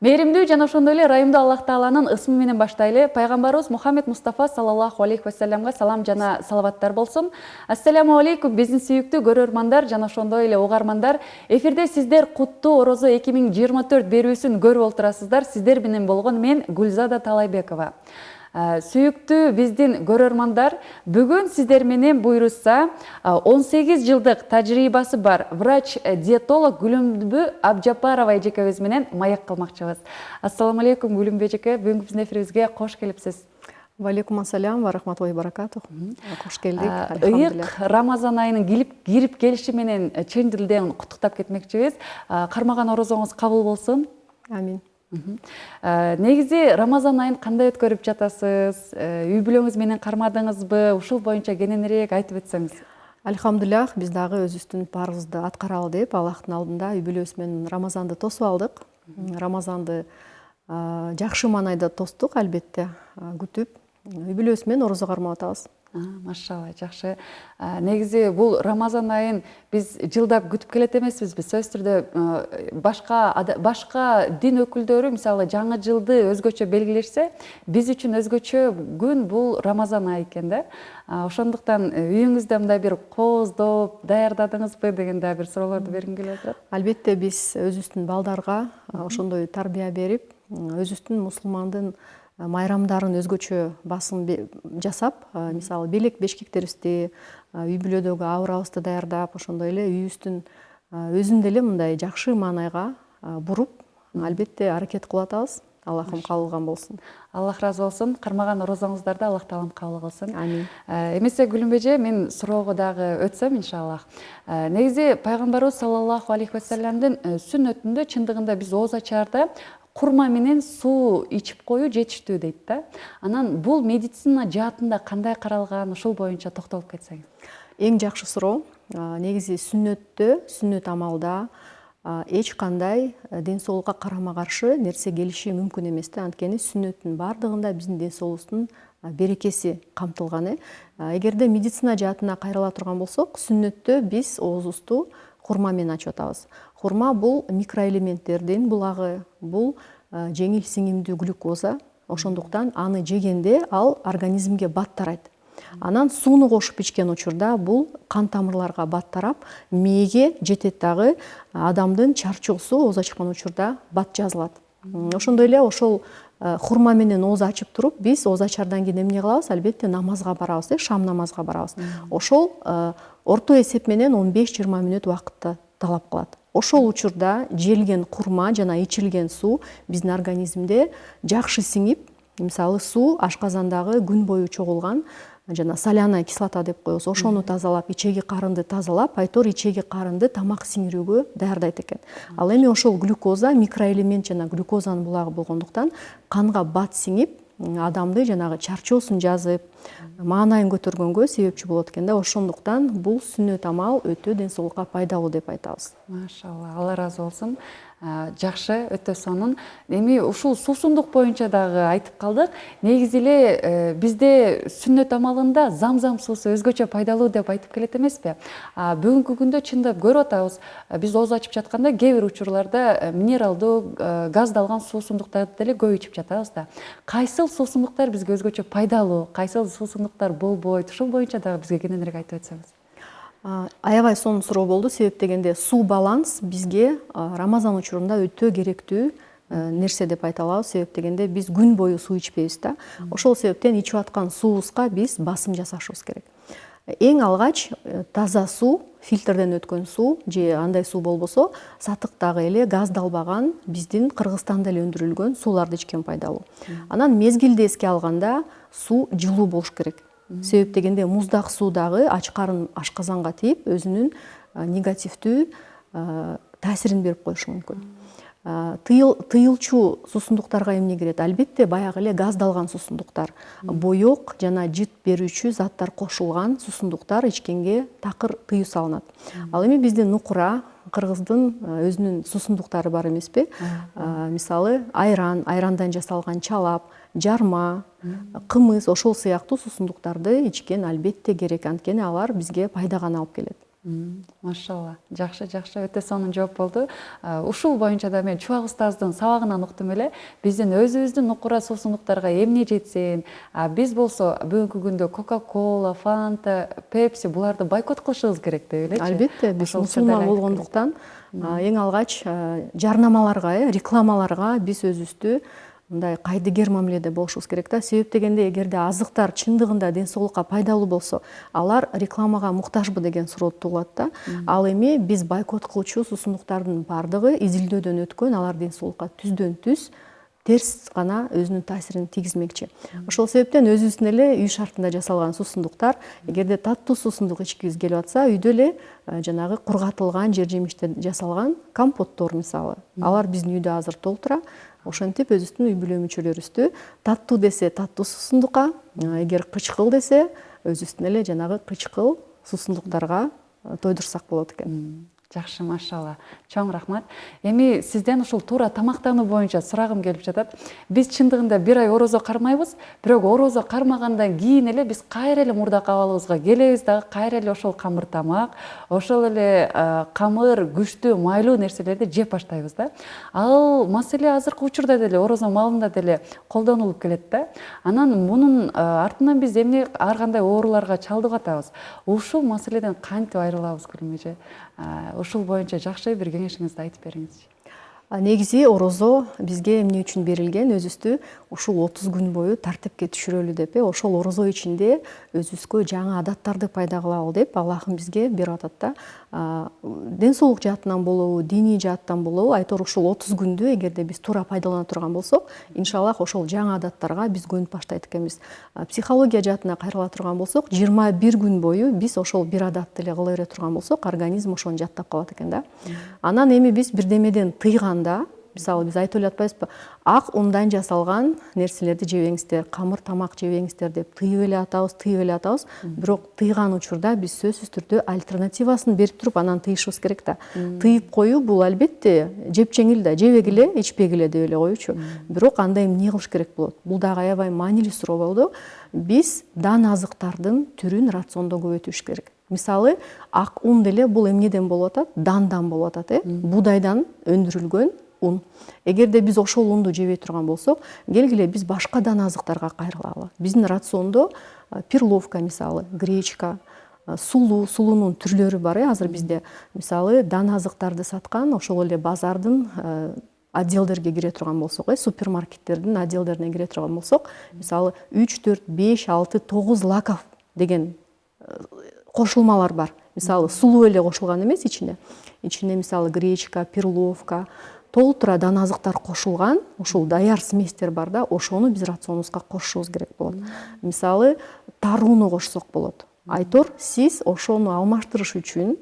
Мээримдүү жана ошондой эле ырайымдуу Аллах Тааланын ысмы менен баштайлы. Пайгамбарыбыз Мухаммед Мустафа саллаллаху алейхи вассаламга салам жана салаваттар болсун. Ассаламу алейкум биздин сүйүктүү көрөрмандар жана ошондой эле угармандар. Эфирде сиздер Куттуу Орозо 2024 берүүсүн көрүп отурасыздар. Сиздер менен болгон мен Гүлзада Талайбекова. Сүйүктүү биздин көрөрмандар, бүгүн сиздер менен буйрушса 18 жылдык тажрыйбасы бар врач-диетолог Гүлүмбү Абжапарова эжекебиз менен маяк кылмакчыбыз. Ассаламу алейкум Гүлүмбү эжеке, бүгүнкү биздин эфирибизге кош келипсиз. Валейкум ассалям ва рахматуллахи баракатух. Кош келдик. Ыйык Рамазан айынын кирип келиши менен чын дилден куттуктап кетмекчибиз. Кармаган орозоңуз кабыл болсун. Амин. Негизи Рамазан айын кандай өткөрүп жатасыз? Үй бүлөңүз менен кармадыңызбы? Ушул боюнча кененирээк айтып өтсөңүз. Альхамдулиллах, биз дагы өзүбүздүн парызды аткаралы деп Аллахтын алдында үй бүлөбүз менен Рамазанды тосуп алдык. Рамазанды жакшы маанайда тостук, албетте, күтүп, үй бүлөбүз менен орозо кармап атабыз. Машалла, жакшы. Негизи бул Рамазан айын биз жылдап күтүп келет эмеспизби? Сөзсүз түрдө башка дин өкүлдөрү мисалы жаңы жылды өзгөчө белгилешсе, биз үчүн өзгөчө күн бул Рамазан айы экен да. Ошондуктан үйүңүздө мындай бир кооздоп даярдадыңызбы деген да бир суроолорду бергим келип атат. Албетте биз өзүбүздүн балдарга ошондой тарбия берип, өзүбүздүн мусулмандын майрамдарын өзгөчө басым жасап, мисалы белек бешкектерибизди, үй бүлөдөгү абырабызды даярдап, ошондой эле үйүбүздүн өзүн деле мындай жакшы маанайга буруп, албетте аракет кылып атабыз. Аллахым кабыл кылган болсун. Аллах разы болсун. Кармаган орозоңуздарды Аллах Таалам кабыл кылсын. Амин. Эмесе Гүлүмбү эже, мен суроого дагы өтсөм иншаллах. Негизи пайгамбарыбыз саллаллаху алейхи вассаламдын сүннөтүндө чындыгында биз ооз ачаарда курма менен суу ичип коюу жетиштүү дейт да. Анан бул медицина жаатында кандай каралган, ушул боюнча токтолуп кетсеңиз. Эң жакшы суроо. Негизи сүннөт амалда эч кандай ден соолукка карама каршы нерсе келиши мүмкүн эмес да. Анткени сүннөттүн бардыгында биздин ден соолугубуздун берекеси камтылган. Эгерде медицина жаатына кайрыла турган болсок, сүннөттө биз оозубузду хурма менен ачып атабыз. Хурма бул микроэлементтердин булагы, бул жеңил сиңимдүү глюкоза. Ошондуктан аны жегенде ал организмге бат тарайт. Анан сууну кошуп ичкен учурда бул кан тамырларга бат тарап, мээге жетет дагы, адамдын чарчоосу ооз ачкан учурда бат жазылат. Ошондой эле ошол хурма менен ооз ачып туруп, биз ооз ачардан кийин эмне кылабыз? Албетте намазга барабыз, шам намазга барабыз. Ошол орто эсеп менен 15-20 мүнөт убакытты талап кылат. Ошол учурда желген хурма жана ичилген суу биздин организмде жакшы сиңип, мисалы суу ашказандагы күн бою чогулган жана соляная кислота деп коебуз, ошону тазалап, ичеги карынды тазалап, айтор ичеги карынды тамак сиңирүүгө даярдайт экен. Ал эми ошол глюкоза микроэлемент жана глюкозанын булагы болгондуктан канга бат сиңип, адамды жанагы чарчоосун жазып, маанайын көтөргөнгө себепчи болот экен да. Ошондуктан бул сүннөт амал өтө ден соолукка пайдалуу деп айтабыз. Машалла, Алла разы болсун. Жакшы, өтө сонун. Эми ушул суусундук боюнча дагы айтып калдык. Негизи эле бизде сүннөт амалында замзам суусу өзгөчө пайдалуу деп айтып келет эмеспи? Бүгүнкү күндө чындап көрүп атабыз. Биз ооз ачып жатканда кээ бир учурларда минералдуу, газдалган суусундуктарды деле көп ичип жатабыз да. Кайсыл суусундуктар бизге өзгөчө пайдалуу, кайсыл суусундуктар болбойт? Ушул боюнча дагы бизге кененирээк айтып өтсөңүз. Аябай сонун суроо болду. Себеп дегенде суу баланс бизге Рамазан учурунда өтө керектүү нерсе деп айта алабыз. Себеп дегенде биз күн бою суу ичпейбиз да. Ошол себептен ичип аткан суубузга биз басым жасашыбыз керек. Эң алгач таза суу, фильтрден өткөн суу же андай суу болбосо, сатыктагы эле газдалбаган биздин Кыргызстанда эле өндүрүлгөн сууларды ичкен пайдалуу. Анан мезгилди эске алганда суу жылуу болуш керек. Себеп дегенде муздак суу дагы ач карын ашказанга тийип, өзүнүн негативдүү таасирин берип коюшу мүмкүн. Тыйылчу суусундуктарга эмне кирет? Албетте баягы эле газдалган суусундуктар, боек жана жыт берүүчү заттар кошулган суусундуктар ичкенге такыр тыюу салынат. Ал эми биздин нукура, кыргыздын өзүнүн суусундуктары бар эмеспи? Мисалы айрандан жасалган чалап, жарма, кымыз, ошол сыяктуу суусундуктарды ичкен албетте керек. Анткени алар бизге пайда гана алып келет. Машалла, жакшы өтө сонун жооп болду. Ушул боюнча да мен Чубак устаздын сабагынан уктум эле, биздин өзүбүздүн нукура суусундуктарга эмне жетсин, биз болсо бүгүнкү күндө Coca-Cola, Fanta, Pepsi буларды бойкот кылышыбыз керек деп элечи. Албетте, биз мусулман болгондуктан эң алгач жарнамаларга, рекламаларга биз өзүбүздү мындай кайдыгер мамиледе болушубуз керек да. Себеп дегенде, эгерде азыктар чындыгында ден соолукка пайдалуу болсо, алар рекламага муктажбы деген суроо туулат да. Ал эми биз бойкот кылчу суусундуктардын баардыгы изилдөөдөн өткөн, алар ден соолукка түздөн түз терс гана өзүнүн таасирин тийгизмекчи. Ошол себептен өзүбүздүн эле үй шартында жасалган суусундуктар, эгерде таттуу суусундук ичкибиз келип атса, үйдө эле жанагы кургатылган жер жемиштен жасалган компоттор мисалы, алар биздин үйдө азыр толтура. Ошентип өзүбүздүн үй бүлө мүчөлөрүбүздү таттуу десе таттуу суусундукка, эгер кычкыл десе өзүбүздүн эле жанагы кычкыл суусундуктарга тойдурсак болот экен. Жакшы, машалла. Чоң рахмат. Эми сизден ушул туура тамактануу боюнча сурагым келип жатат. Биз чындыгында бир ай орозо кармайбыз, бирок орозо кармагандан кийин эле биз кайра эле мурдакы абалыбызга келебиз дагы, кайра эле ошол камыр тамак, ошол эле камыр, күчтүү, майлуу нерселерди жеп баштайбыз да. Ал маселе азыркы учурда деле орозо маалында деле колдонулуп келет да. Анан мунун артынан биз эмне ар кандай ооруларга чалдыгып атабыз. Ушул маселеден кантип айрылабыз, Гүлмүжө? Ушул боюнча жакшы бир кеңешиңизди айтып бериңизчи. Негизи орозо бизге эмне үчүн берилген? Өзүбүздү ушул 30 күн бою тартипке түшүрөлү деп, ошол орозо ичинде өзүбүзгө жаңы адаттарды пайда кылалы деп Аллахым бизге берип атат да. Ден соолук жаатынан болобу, диний жааттан болобу, айтор ушул 30 күндү эгерде биз туура пайдалана турган болсок, иншаллах ошол жаңы адаттарга биз көнүп баштайт экенбиз. Психология жаатына кайрыла турган болсок, 21 күн бою биз ошол бир адатты эле кыла бере турган болсок, организм ошону жаттап калат экен да. Анан эми биз бирдемеден тыйганда, мисалы биз айтып эле атпайбызбы, ак ундан жасалган нерселерди жебеңиздер, камыр тамак жебеңиздер деп тыйып эле атабыз, бирок тыйган учурда биз сөзсүз түрдө альтернативасын берип туруп анан тыйышыбыз керек да. Тыйып коюу бул албетте жеп жеңил да, жебегиле, ичпегиле деп эле коючу. Бирок анда эмне кылыш керек болот? Бул дагы аябай маанилүү суроо болду. Биз дан азыктардын түрүн рациондо көбөйтүш керек. Мисалы, ак ун деле бул эмнеден болуп атат? Дандан болуп атат, буудайдан өндүрүлгөн ун. Эгерде биз ошол унду жебей турган болсок, келгиле биз башка дан азыктарга кайрылалы. Биздин рациондо перловка мисалы, гречка, сулуунун түрлөрү бар. Азыр бизде мисалы дан азыктарды саткан ошол эле базардын отделдерге кире турган болсок, супермаркеттердин отделдерине кире турган болсок, мисалы 3, 4, 5, 6, 9 лаков деген кошулмалар бар. Мисалы сулуу эле кошулган эмес ичине. Ичине мисалы гречка, перловка, толтура дан азыктар кошулган, ушул даяр сместер бар да, ошону биз рационубузга кошушубуз керек болот. Мисалы тарууну кошсок болот. Айтор, сиз ошону алмаштырыш үчүн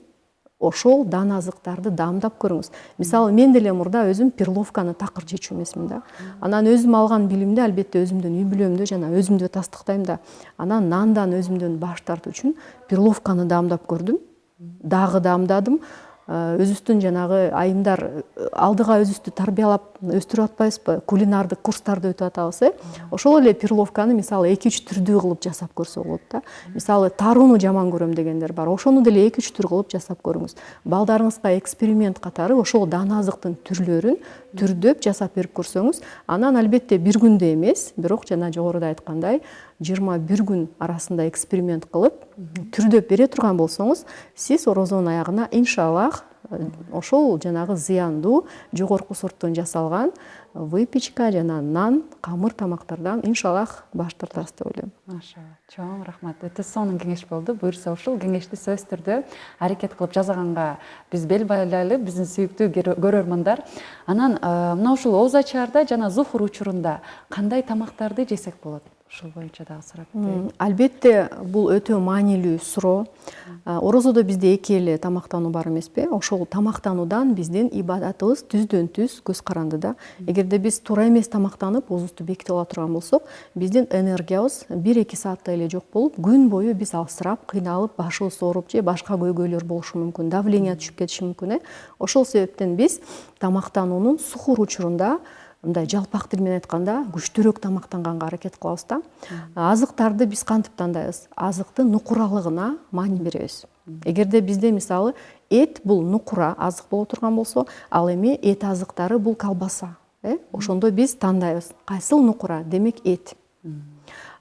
ошол дан азыктарды даамдап көрүңүз. Мисалы мен деле мурда өзүм перловканы такыр жечү эмесмин да. Анан өзүм алган билимди албетте өзүмдүн үй бүлөмдө жана өзүмдү тастыктайм да. Анан нандан өзүмдөн баш тартуу үчүн перловканы даамдап көрдүм. Дагы даамдадым. Өзүбүздүн жанагы айымдар алдыга өзүбүздү тарбиялап өстүрүп атпайбызбы, кулинардык курстарды өтүп атабыз, ошол эле перловканы мисалы 2-3 түрдүү кылып жасап көрсө болот да. Мисалы тарууну жаман көрөм дегендер бар, ошону деле 2-3 түр кылып жасап көрүңүз. Балдарыңызга эксперимент катары ошол дан азыктын түрлөрүн түрдөп жасап берип көрсөңүз, анан албетте бир күндө эмес, бирок жана жогоруда айткандай 21 күн арасында эксперимент кылып, түрдөп бере турган болсоңуз, сиз орозонун аягына иншаллах ошол жанагы зыяндуу жогорку сорттон жасалган выпечка жана нан, камыр тамактардан иншаллах баш тартасыз деп ойлойм. Машалла, чоң рахмат. Өтө сонун кеңеш болду. Буюрса ушул кеңешти сөзсүз түрдө аракет кылып жазаганга биз бел байлайлы, биздин сүйүктүү көрөрмандар. Анан мына ушул ооз ачаарда жана зухур учурунда кандай тамактарды жесек болот? Ушул боюнча дагы сурап кетейин. Албетте бул өтө маанилүү суроо. Орозодо бизде эки эле тамактануу бар эмеспи? Ошол тамактануудан биздин ибадатыбыз түздөн түз көз каранды да. Эгерде биз туура эмес тамактанып, оозубузду беките ала турган болсок, биздин энергиябыз 1-2 саатта эле жок болуп, күн бою биз алсырап, кыйналып, башыбыз ооруп же башка көйгөйлөр болушу мүмкүн, давление түшүп кетиши мүмкүн. Ошол себептен биз тамактануунун сухур учурунда мындай жалпак тил менен айтканда күчтүүрөөк тамактанганга аракет кылабыз да. Азыктарды биз кантип тандайбыз? Азыктын нукуралыгына маани беребиз. Эгерде бизде мисалы эт бул нукура азык боло турган болсо, ал эми эт азыктары бул колбаса. Ошондо биз тандайбыз. Кайсыл нукура? Демек эт.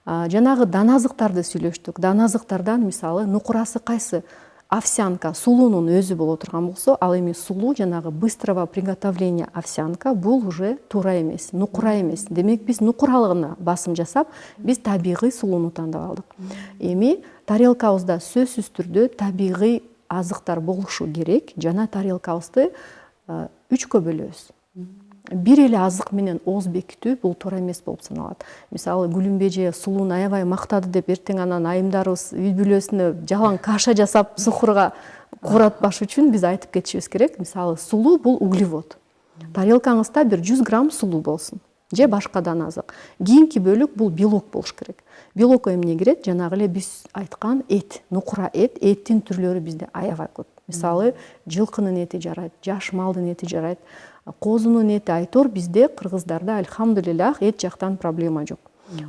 Жанагы дан азыктарды сүйлөштүк. Дан азыктардан мисалы нукурасы кайсы? Овсянка, сулуунун өзү боло турган болсо, ал эми сулуу жанагы быстрого приготовления овсянка бул уже туура эмес, нукура эмес. Демек биз нукуралыгына басым жасап, биз табигый сулууну тандап алдык. Эми тарелкабызда сөзсүз түрдө табигый азыктар болушу керек. Жана тарелкабызды 3кө бөлөбүз. Бир эле азык менен ооз бекитүү бул туура эмес болуп саналат. Мисалы Гүлүмбеже сулууну аябай мактады деп эртең анан айымдарыбыз үй бүлөсүнө жалаң каша жасап сухурга кууратпаш үчүн биз айтып кетишибиз керек. Мисалы сулуу бул углевод. Тарелкаңызда бир 100 грамм сулуу болсун же башкадан азык. Кийинки бөлүк бул белок болуш керек. Белок эмне кирет? Жанагы эле биз айткан эт, нукура эт, эттин түрлөрү бизде аябай көп. Мисалы жылкынын эти жарайт, жаш малдын эти жарайт. Козунун эти айтор бизде кыргыздарда альхамдулиллах эт жактан проблема жок.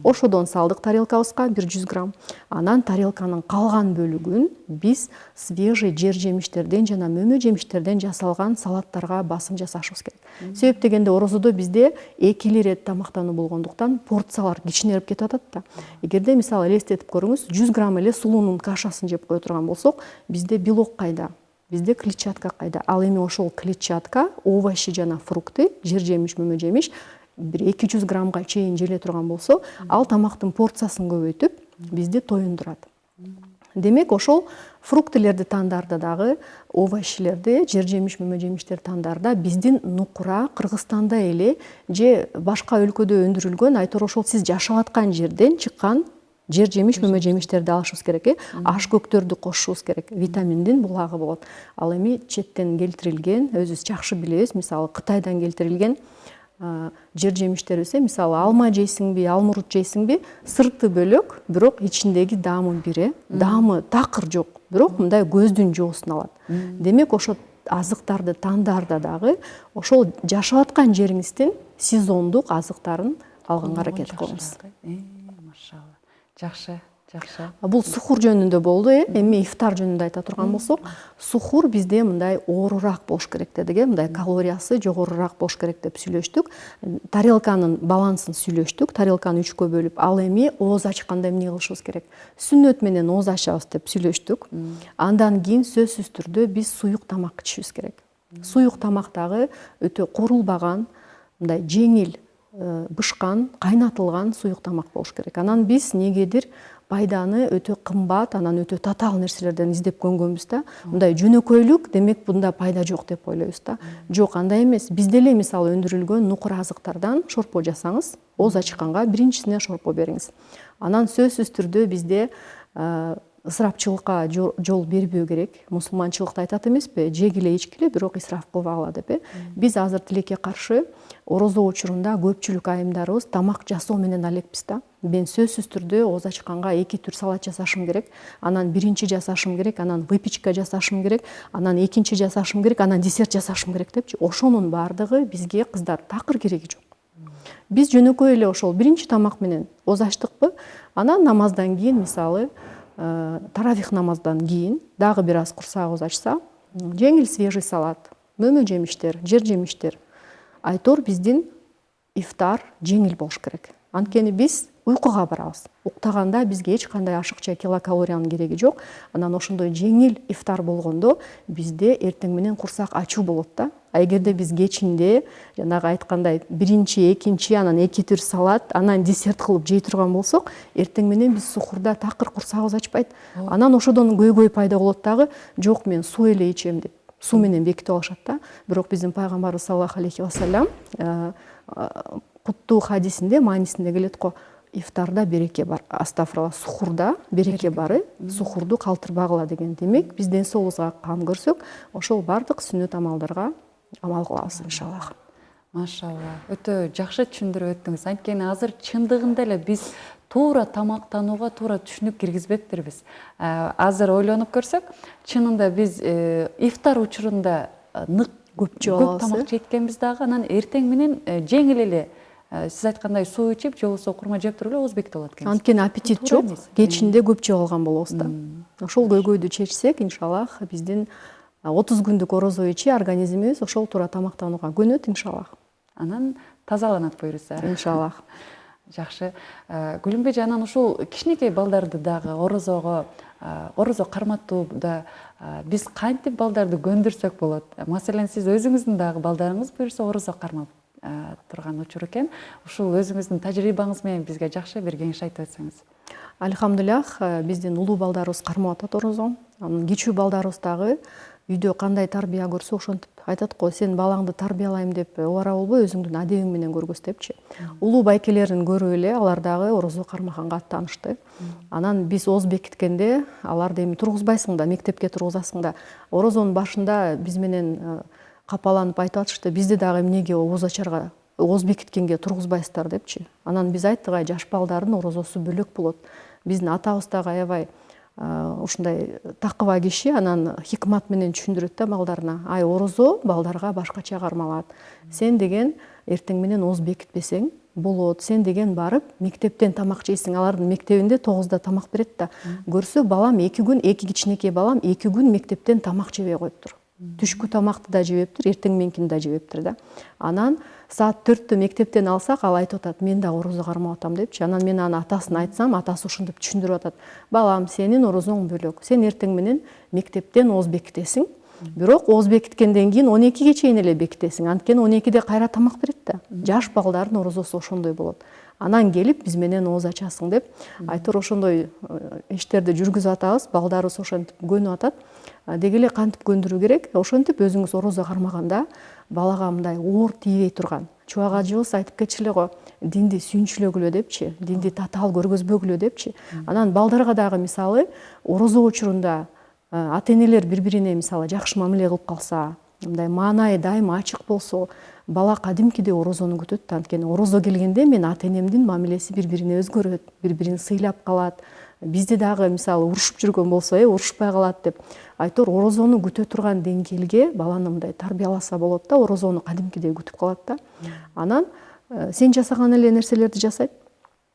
Ошодон салдык тарелкабызга бир 100 грамм. Анан тарелканын калган бөлүгүн биз свежий жер жемиштерден жана мөмө жемиштерден жасалган салаттарга басым жасашыбыз керек. Себеп дегенде орозодо бизде экили ирет тамактануу болгондуктан порциялар кичинерип кетип атат да. Эгерде мисалы элестетип көрүңүз, 100 грамм эле сулуунун кашасын жеп кое турган болсок, бизде белок кайда? Бизде клетчатка кайда? Ал эми ошол клетчатка, овощи жана фрукты, жер жемиш, мөмө жемиш бир 200 граммга чейин желе турган болсо, ал тамактын порциясын көбөйтүп, бизди тоюндурат. Демек ошол фруктылерди тандарда дагы, овощилерди, жер жемиш, мөмө жемиштерди тандарда биздин нукура Кыргызстанда эле же башка өлкөдө өндүрүлгөн, айтор ошол сиз жашап аткан жерден чыккан жер жемиш, мөмө жемиштерди алышыбыз керек. Аш көктөрдү кошушубуз керек. Витаминдин булагы болот. Ал эми четтен келтирилген, өзүбүз жакшы билебиз, мисалы Кытайдан келтирилген жер жемиштерибизде, мисалы алма жейсиңби, алмурут жейсиңби, сырты бөлөк, бирок ичиндеги даамы бир, даамы такыр жок, бирок мындай көздүн жоосун алат. Демек ошо азыктарды тандарда дагы ошол жашап аткан жериңиздин сезондук азыктарын алганга аракет кылыңыз. Жакшы. Бул сухур жөнүндө болду. Эми ифтар жөнүндө айта турган болсок, сухур бизде мындай оорураак болуш керек дедик, мындай калориясы жогорураак болуш керек деп сүйлөштүк. Тарелканын балансын сүйлөштүк. Тарелканы 3кө бөлүп, ал эми ооз ачканда эмне кылышыбыз керек? Сүннөт менен ооз ачабыз деп сүйлөштүк. Андан кийин сөзсүз түрдө биз суюк тамак ичишибиз керек. Суюк тамак дагы өтө корулбаган, мындай жеңил бышкан, кайнатылган суюк тамак болуш керек. Анан биз негедир пайданы өтө кымбат, анан өтө татаал нерселерден издеп көнгөнбүз да. Мындай жөнөкөйлүк, демек бунда пайда жок деп ойлойбуз да. Жок, андай эмес. Бизде эле мисалы өндүрүлгөн нукура азыктардан шорпо жасаңыз, ооз ачканга биринчисине шорпо бериңиз. Анан сөзсүз түрдө бизде ысырапчылыкка жол бербөө керек. Мусулманчылыкта айтат эмеспи? Жегиле, ичкиле, бирок исраф кылбагыла деп. Биз азыр тилекке каршы орозо учурунда көпчүлүк айымдарыбыз тамак жасоо менен алекпиз да. Мен сөзсүз түрдө ооз ачканга 2 түр салат жасашым керек, анан биринчи жасашым керек, анан выпечка жасашым керек, анан экинчи жасашым керек, анан десерт жасашым керек депчи. Ошонун баардыгы бизге кыздар такыр кереги жок. Биз жөнөкөй эле ошол биринчи тамак менен ооз ачтыкпы, анан намаздан кийин мисалы таравих намаздан кийин дагы бир аз курсак ооз ачса, жеңил свежий салат, мөмө жемиштер, жер жемиштер. Айтор биздин ифтар жеңил болуш керек. Анткени биз уйкуга барабыз. Уктаганда бизге эч кандай ашыкча килокалориянын кереги жок. Анан ошондой жеңил ифтар болгондо бизде эртең менен курсак ачуу болот да. А эгерде биз кечинде жанагы айткандай биринчи, экинчи, анан 2 түр салат, анан десерт кылып жей турган болсок, эртең менен биз сухурда такыр курсагыбыз ачпайт. Анан ошодон көйгөй пайда болот дагы. Жок, мен суу эле ичем деп. Суу менен бекитип алышат да. Бирок биздин пайгамбарыбыз саллаллаху алейхи вассалам куттуу хадисинде маанисинде келет го, ифтарда береке бар, астафыралла, сухурда береке бары, сухурду калтырбагыла деген. Демек, биз ден соолугубузга кам көрсөк, ошол бардык сүннөт амалдарга амал кылабыз иншаллах. Машалла. Өтө жакшы түшүндүрүп өттүңүз. Анткени азыр чындыгында эле биз туура тамактанууга туура түшүнүк киргизбептирбиз. Азыр ойлонуп көрсөк, чынында биз ифтар учурунда көп тамак жейткенбиз дагы, анан эртең менен жеңил эле сиз айткандай суу ичип, же болбосо курма жеп туруп эле ооз бекитип алат экенбиз. Анткени аппетит жок, кечинде көп жеп алган болобуз да. ошол көйгөйдү чечсек, иншаллах биздин 30 күндүк орозо ичи организмибиз ошол туура тамактанууга көнөт, иншаллах. Анан тазаланат буюрса. Иншаллах. Жакшы. Гүлүмбек анан ушул кичинекей балдарды дагы орозо карматууда биз кантип балдарды көндүрсөк болот? Маселен, сиз өзүңүздүн дагы балдарыңыз буюрса орозо кармап турган учур экен. Ушул өзүңүздүн тажрыйбаңыз менен бизге жакшы бир кеңеш айтып өтсөңүз. Альхамдулиллах, биздин улуу балдарыбыз кармап атат орозо. Анан кичүү балдарыбыз дагы үйдө кандай тарбия көрсө ошентип айтат го, сен балаңды тарбиялайм деп убара болбой, өзүңдүн адегиң менен көргөз депчи. Улуу байкелерин көрүп эле алар дагы орозо кармаганга аттанышты. Анан биз ооз бекиткенде аларды эми тургузбайсың да, мектепке тургузасың да. Орозонун башында биз менен капаланып айтып атышты, бизди дагы эмнеге ооз бекиткенге тургузбайсыздар депчи. Анан биз айттык, жаш балдардын орозосу бөлөк болот. Биздин атабыз дагы аябай ушундай такыба киши, анан хикмат менен түшүндүрөт да балдарына. Орозо балдарга башкача кармалат. Сен деген эртең менен ооз бекитпесең болот. Сен деген барып мектептен тамак жейсиң. Алардын мектебинде 9-да тамак берет да. Көрсө балам 2 күн, 2 кичинекей балам 2 күн мектептен тамак жебей коюптур. Түшкү тамакты да жебептир, эртең менкини да жебептир да. Анан саат 4-тө мектептен алсак, ал айтып атат, мен да орозо кармап атам депчи. Анан мен аны атасына айтсам, атасы ошентип түшүндүрүп атат. Балам, сенин орозоң бөлөк. Сен эртең менен мектептен ооз бекитесиң. Бирок ооз бекиткенден кийин 12ге чейин эле бекитесиң. Анткени 12де кайра тамак берет да. Жаш балдардын орозосу ошондой болот. Анан келип биз менен ооз ачасың деп айтыр, ошондой иштерди жүргүзүп атабыз. Балдарыбыз ошентип көнүп атат. Деги эле кантип көндүрүү керек? Ошентип өзүңүз орозо кармаганда балага мындай оор тийбей турган. Чубак ажыбыз айтып кетчү эле го, динди сүйүнчүлөгүлө депчи, динди татаал көргөзбөгүлө депчи. Анан балдарга дагы мисалы орозо учурунда ата-энелер бири-бирине мисалы жакшы мамиле кылып калса, мындай маанайы дайыма ачык болсо, бала кадимкидей орозону күтөт да. Анткени орозо келгенде мен ата-энемдин мамилеси бири-бирине өзгөрөт, бири-бирин сыйлап калат. Бизди дагы мисалы урушуп жүргөн болсо, урушпай калат деп айтор, орозону күтө турган деңгээлге баланы мындай тарбияласа болот да, орозону кадимкидей күтүп калат да. Анан сен жасаган эле нерселерди жасайт.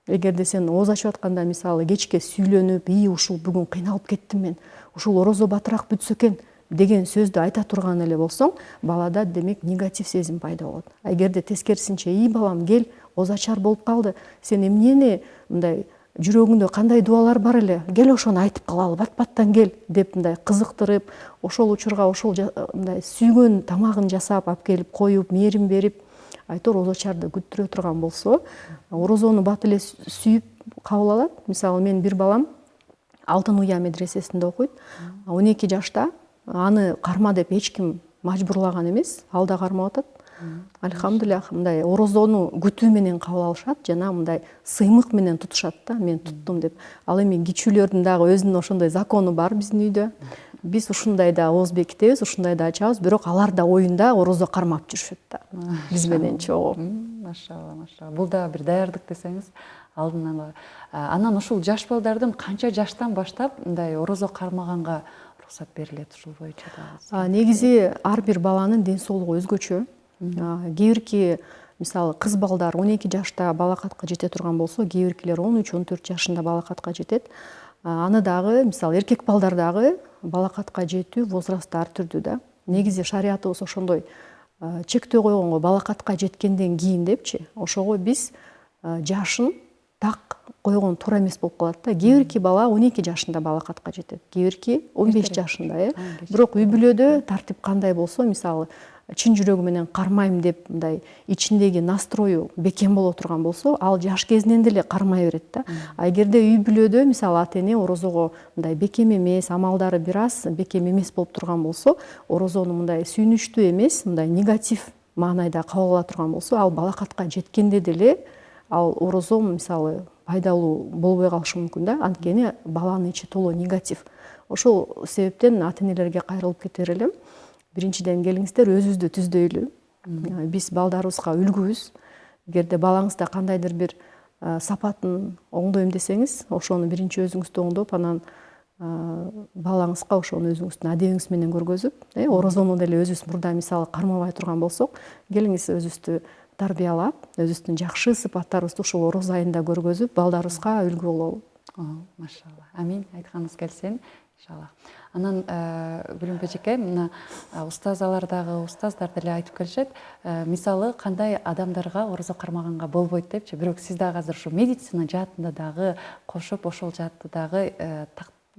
Эгерде сен ооз ачып атканда мисалы кечке сүйлөнүп, ушул бүгүн кыйналып кеттим мен, ушул орозо батыраак бүтсө экен деген сөздү айта турган эле болсоң, балада демек негатив сезим пайда болот. Эгерде тескерисинче, балам кел, ооз ачар болуп калды, сен эмнени мындай жүрөгүңдө кандай дубалар бар эле, кел ошону айтып калалы, бат-баттан кел деп мындай кызыктырып, ошол учурга ошол мындай сүйгөн тамагын жасап алып келип коюп, мээрим берип, айтор ооз ачарды күттүрө турган болсо, орозону бат эле сүйүп кабыл алат. Мисалы мен бир балам Алтын Уя медресесинде окуйт. 12 жашта, аны карма деп эч ким мажбурлаган эмес, ал да кармап атат. Альхамдулиллах, мындай орозону күтүү менен кабыл алышат, жана мындай сыймык менен тутушат да, мен туттум деп. Ал эми кичүүлөрдүн дагы өзүнүн ошондой закону бар биздин үйдө. Биз ушундай да ооз бекитебиз, ушундай да ачабыз, бирок алар да оюнда орозо кармап жүрүшөт да. Биз менен чогуу. Машалла, машалла. Бул да бир даярдык десеңиз, алдын ала. Анан ушул жаш балдардын канча жаштан баштап мындай орозо кармаганга уруксат берилет ушул боюнча да? Негизи ар бир баланын ден соолугу өзгөчө. Кээ бирки мисалы кыз балдар 12 жашта балакатка жете турган болсо, кээ биркилер 13-14 жашында балакатка жетет. Аны дагы мисалы эркек балдар дагы балакатка жетүү возрасты ар түрдүү да. Негизи шариятыбыз ошондой чектөө койгонго, балакатка жеткенден кийин депчи. Ошого биз жашын так койгон туура эмес болуп калат да. Кээ бирки бала 12 жашында балакатка жетет, кээ бирки 15 жашында, Бирок үй бүлөдө тартип кандай болсо, мисалы чын жүрөгү менен кармайм деп мындай ичиндеги настрою бекем боло турган болсо, ал жаш кезинен деле кармай берет да. Эгерде үй бүлөдө мисалы ата-эне орозого мындай бекем эмес, амалдары бир аз бекем эмес болуп турган болсо, орозону мындай сүйүнүчтүү эмес, мындай негатив маанайда кабыл ала турган болсо, ал балакатка жеткенде деле ал орозо мисалы пайдалуу болбой калышы мүмкүн да. Анткени баланын ичи толо негатив. Ошол себептен ата-энелерге кайрылып кетер элем. Биринчиден келиңиздер өзүбүздү түздөйлү. Биз балдарыбызга үлгүбүз. Эгерде балаңызда кандайдыр бир сапатын оңдойм десеңиз, ошону биринчи өзүңүздү оңдоп, анан балаңызга ошону өзүңүздүн адебиңиз менен көргөзүп, орозону деле өзүбүз мурда мисалы кармабай турган болсок, келиңиз өзүбүздү тарбиялап, өзүбүздүн жакшы сыпаттарыбызды ушул ороз айында көргөзүп, балдарыбызга үлгү бололу. Машалла. Амин, айтқаныңыз келсін, иншалла. Анан Гүлүмбек эжеке, мына устазалардагы устаздар деле айтып келишет, мисалы кандай адамдарга орозо кармаганга болбойт депчи. Бирок сиз дагы азыр ушу медицина жаатында дагы кошуп, ошол жаатта дагы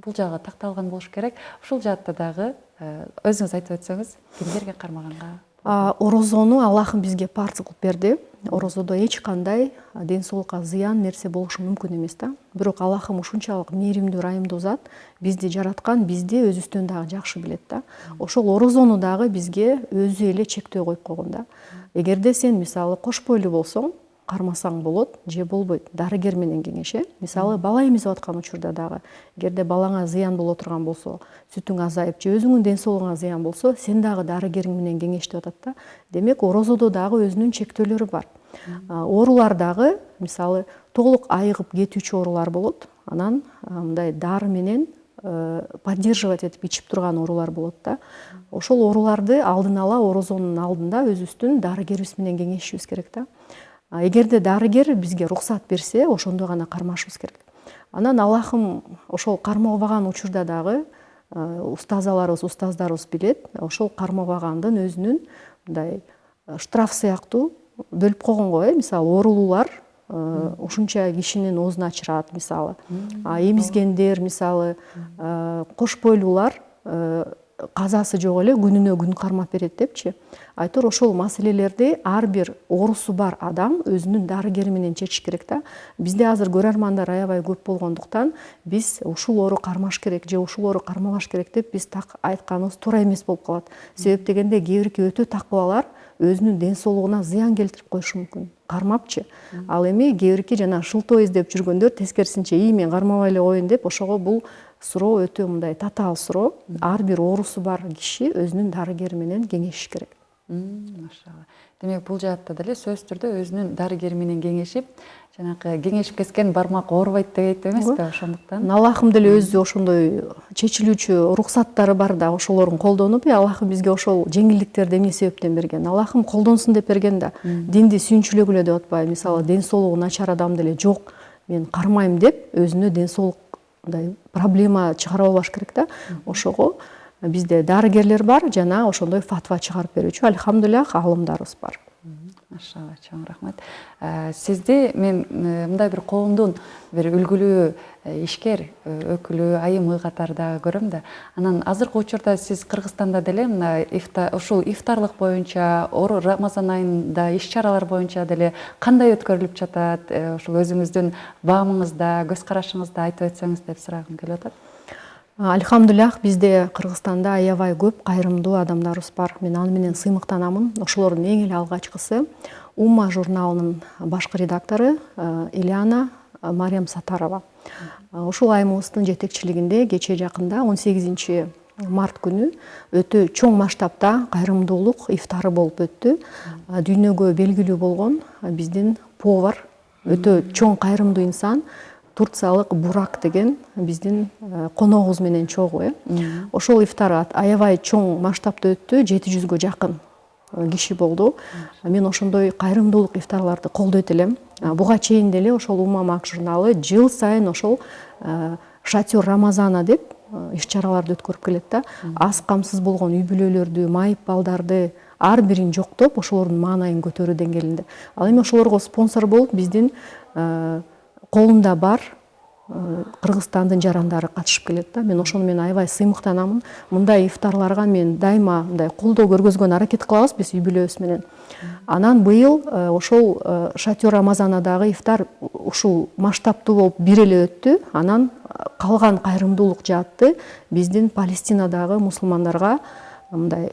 бул жагы такталган болуш керек. Ушул жаатта дагы өзүңүз айтып өтсөңүз, кимдерге кармаганга? Орозону Аллахым бизге парз кылып берди. Орозодо эч кандай ден соолукка зыян нерсе болушу мүмкүн эмес да. Бирок Аллахым ушунчалык мээримдүү, ырайымдуу зат, бизди жараткан, бизди өзүбүздөн дагы жакшы билет да. Ошол орозону дагы бизге өзү эле чектөө коюп койгон да. Эгерде сен мисалы кош бойлуу болсоң, кармасаң болот же болбойт. Дарыгер менен кеңеш. Мисалы бала эмизип аткан учурда дагы, эгерде балаңа зыян боло турган болсо, сүтүң азайып же өзүңдүн ден соолугуңа зыян болсо, сен дагы дарыгериң менен кеңештеп атат да. Демек, орозодо дагы өзүнүн чектөөлөрү бар. Оорулар дагы, мисалы, толук айыгып кетүүчү оорулар болот. Анан мындай дары менен поддерживать этип ичип турган оорулар болот да. Ошол ооруларды алдын ала орозонун алдында өзүбүздүн дарыгерибиз менен кеңешишибиз керек да. Эгерде дарыгер бизге уруксат берсе, ошондо гана кармашыбыз керек. Анан Аллахым ошол кармабаган учурда дагы устаздарыбыз билет, ошол кармабагандын өзүнүн мындай штраф сыяктуу бөлүп койгонго, мисалы оорулуулар ушунча кишинин оозун ачырат, мисалы. Эмизгендер, мисалы, кош бойлуулар казасы жок эле күнүнө күн кармап берет депчи. Айтор ошол маселелерди ар бир оорусу бар адам өзүнүн дарыгери менен чечиш керек да. Бизде азыр көрөрмандар аябай көп болгондуктан биз ушул оору кармаш керек же ушул оору кармабаш керек деп биз так айтканыбыз туура эмес болуп калат. Себеп дегенде кээ бирки өтө такыбалар өзүнүн ден соолугуна зыян келтирип коюшу мүмкүн. Кармапчы. Ал эми кээ бирки жана шылтоо издеп жүргөндөр тескерисинче мен кармабай эле коеюн деп, ошого бул суроо өтө мындай татаал суроо. Ар бир оорусу бар киши өзүнүн дарыгери менен кеңешиш керек. Машалла. Демек, бул жаатта деле сөзсүз түрдө өзүнүн дарыгери менен кеңешип, жанакы кеңешип кескен бармак оорубайт дейт эмеспи, ошондуктан. Аллахым деле өзү ошондой чечилүүчү уруксаттары бар да, ошолорун колдонуп, Аллахым бизге ошол жеңилдиктерди эмне себептен берген? Аллахым колдонсун деп берген да. Динди сүйүнчүлөгүлө деп атпайбы? Мисалы, ден соолугу начар адам деле жок, мен кармайм деп өзүнө ден соолук проблема чыгарбаш керек да. Ошого бизде дарыгерлер бар, жана ошондой фатва чыгарып берүүчү альхамдулиллах аалымдарыбыз бар. Машалла, чоң рахмат. Сизди мен мындай бир коомдун бир үлгүлүү ишкер өкүлү, айымы катарында көрөм да. Анан азыркы учурда сиз Кыргызстанда деле мына ушул ифтарлык боюнча, Рамазан айында иш чаралар боюнча деле кандай өткөрүлүп жатат? Ушул өзүңүздүн баамыңызда, көз карашыңызда айтып өтсөңүз деп сурагым келип атат. Альхамдулиллах, бизде Кыргызстанда аябай көп кайрымдуу адамдарыбыз бар. Мен аны менен сыймыктанамын. Ошолордун эң эле алгачкысы Умма журналынын башкы редактору Ильяна Мариям Сатарова. Ушул айымыбыздын жетекчилигинде кечээ жакында 18 март күнү өтө чоң масштабта кайрымдуулук ифтары болуп өттү. Дүйнөгө белгилүү болгон биздин повар, өтө чоң кайрымдуу инсан, турциялык Бурак деген биздин коногубуз менен чогуу. Ошол ифтар аябай чоң масштабта өттү, 700гө жакын киши болду. Мен ошондой кайрымдуулук ифтарларды колдойт элем. Буга чейин деле ошол Умма журналы жыл сайын ошол шатер Рамазана деп иш чараларды өткөрүп келет да. Аз камсыз болгон үй бүлөлөрдү, майып балдарды ар бирин жоктоп, ошолордун маанайын көтөрүү деңгээлинде. Ал эми ошолорго спонсор болуп биздин колунда бар Кыргызстандын жарандары катышып келет да. Мен ошону аябай сыймыктанамын. Мындай ифтарларга мен дайыма мындай колдоо көргөзгөнгө аракет кылабыз биз үй бүлөбүз менен. Анан быйыл ошол шатер Рамазанадагы ифтар ушул масштабтуу болуп бир эле өттү. Анан калган кайрымдуулук жаатты биздин Палестинадагы мусулмандарга мындай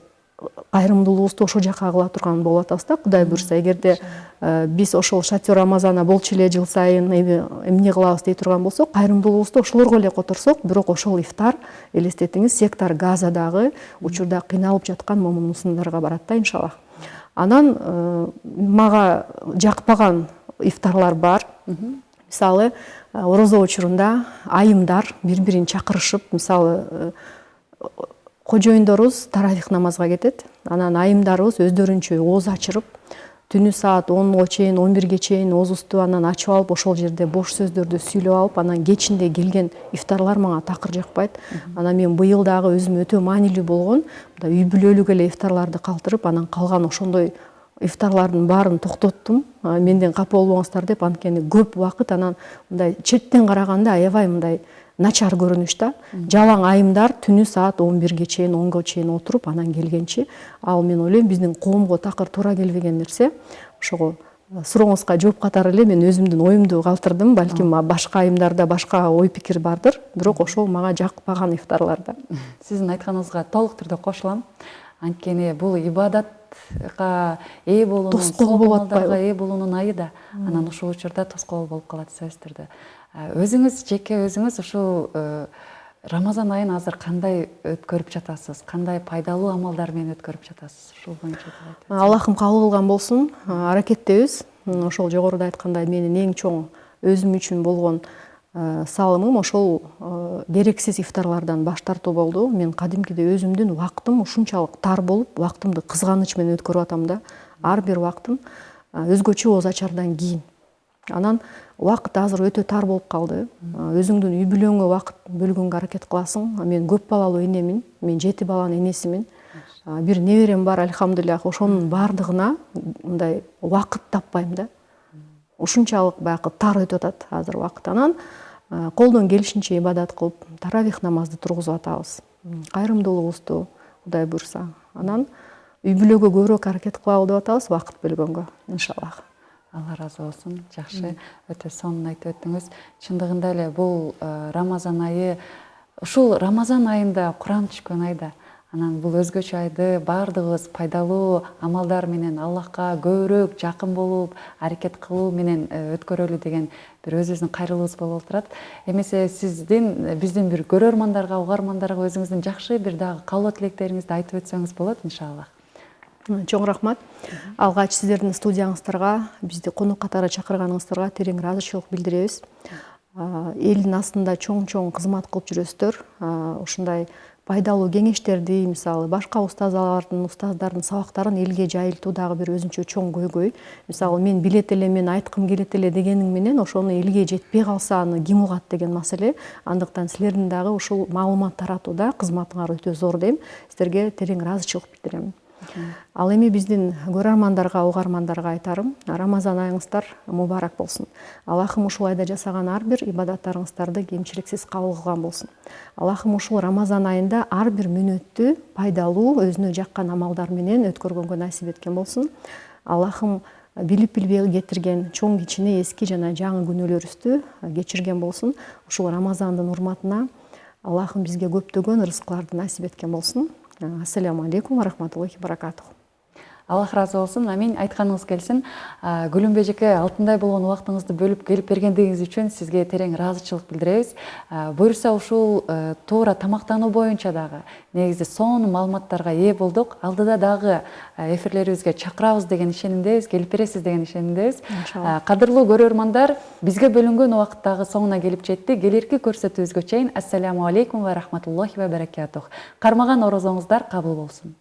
кайрымдуулугубузду ошол жака кыла турган болуп атабыз да. Кудай буйрса, эгерде биз ошол шатер Рамазана болчу эле жыл сайын эмне кылабыз дей турган болсок, кайрымдуулугубузду ошолорго эле которсок, бирок ошол ифтар элестетиңиз сектор Газадагы учурда кыйналып жаткан момун мусулмандарга барат да, иншаллах. Анан мага жакпаган ифтарлар бар. Мисалы, орозо учурунда айымдар бири-бирин чакырышып, мисалы, кожоюндорубуз таравих намазга кетет. Анан айымдарыбыз өздөрүнчө ооз ачырып, түнү саат 10га чейин 11ге чейин оозубузду анан ачып алып ошол жерде бош сөздөрдү сүйлөп алып анан кечинде келген ифтарлар мага такыр жакпайт. Анан мен быйыл дагы өзүм өтө маанилүү болгон мындай үй бүлөлүк эле ифтарларды калтырып анан калган ошондой ифтарлардын баарын токтоттум. Менден капа болбоңуздар деп, анткени көп убакыт анан мындай четтен караганда аябай мындай начар көрүнүш да. Жалаң айымдар түнү саат 11ге чейин 10га чейин отуруп анан келгенчи, ал мен ойлойм биздин коомго такыр туура келбеген нерсе. Ошого сурооңузга жооп катары эле мен өзүмдүн оюмду калтырдым. Балким башка айымдарда башка ой пикир бардыр, бирок ошол мага жакпаган ифтарларда. Сиздин айтканыңызга толук түрдө кошулам. Анткени бул ибадатка ээ болуунун, Тоскоол болуп атпайбы? ээ болуунун айы да. Анан ушул учурда тоскоол болуп калат сөзсүз түрдө. Өзүңүз жеке өзүңүз ушул Рамазан айын азыр кандай өткөрүп жатасыз? Кандай пайдалуу амалдар менен өткөрүп жатасыз? Ушул боюнча айтып. Аллахым кабыл кылган болсун. Аракеттебиз. Ошол жогоруда айткандай менин эң чоң өзүм үчүн болгон салымым ошол керексиз ифтарлардан баш тартуу болду. Мен кадимкиде өзүмдүн убактым ушунчалык тар болуп, убактымды кызганыч менен өткөрүп атам да. Ар бир убактым өзгөчө ооз ачардан кийин. Анан убакыт азыр өтө тар болуп калды. Өзүңдүн үй бүлөңө убакыт бөлгөнгө аракет кыласың. Мен көп балалуу энемин, мен 7 баланын энесимин. Бир неберем бар, альхамдулиллах. Ошонун баардыгына мындай убакыт таппайм да. Ушунчалык баягы тар өтүп атат азыр убакыт. Анан колдон келишинче ибадат кылып, таравих намазды тургузуп атабыз. Кайрымдуулугубузду Кудай буйрса. Анан үй бүлөгө көбүрөөк аракет кылалы деп атабыз убакыт бөлгөнгө, иншаллах. Алла разы болсун. Жакшы, өтө сонун айтып өттүңүз. Чындыгында эле бул Рамазан айы, ушул Рамазан айында Куран түшкөн айда. Анан бул өзгөчө айды баардыгыбыз пайдалуу амалдар менен Аллахка көбүрөөк жакын болуп, аракет кылуу менен өткөрөлү деген бир өзүбүздүн кайрылуубуз болуп турат. Эмесе биздин бир көрөрмандарга, угармандарга өзүңүздүн жакшы бир дагы каалоо тилектериңизди айтып өтсөңүз болот, иншаллах. Чоң рахмат. Алгач сиздердин студияңыздарга, бизди конок катары чакырганыңыздарга терең ыраазычылык билдиребиз. Элдин астында чоң кызмат кылып жүрөсүздөр. Ушундай пайдалуу кеңештерди, мисалы башка уставдардын сабактарын элге жайылтуу дагы бир өзүнчө чоң көйгөй. Мисалы мен билет эле, мен айткым келет эле дегениң менен ошону элге жетпей калса аны ким угат деген маселе. Андыктан силердин дагы ушул маалымат таратууда кызматыңар өтө зор дейм. Сиздерге терең ыраазычылык билдирем. Ал эми биздин көрөрмандарга, угармандарга айтарым, Рамазан айыңыздар мубарак болсун. Аллахым ушул айда жасаган ар бир ибадаттарыңыздарды кемчиликсиз кабыл кылган болсун. Аллахым ушул Рамазан айында ар бир мүнөттү пайдалуу, өзүнө жаккан амалдар менен өткөргөнгө насип эткен болсун. Аллахым билип билбей кетирген чоң кичине, эски жана жаңы күнөөлөрүбүздү кечирген болсун. Ушул Рамазандын урматына Аллахым бизге көптөгөн рызыкларды насип эткен болсун. Ассаламу алейкум ва рахматуллахи баракатух. Аллах разы болсун. Амин. Айтканыңыз келсин. Гүлүмбек эжеке, алтындай болгон убактыңызды бөлүп келип бергендигиңиз үчүн сизге терең ыраазычылык билдиребиз. Буюрса ушул туура тамактануу боюнча дагы негизи сонун маалыматтарга ээ болдук. Алдыда дагы эфирлерибизге чакырабыз деген ишенимдебиз, келип бересиз деген ишенимдебиз. Кадырлуу көрөрмандар, бизге бөлүнгөн убакыт дагы соңуна келип жетти. Келирки көрсөтүүбүзгө чейин ассаламу алейкум ва рахматуллахи ва баракатух. Кармаган орозоңуздар кабыл болсун.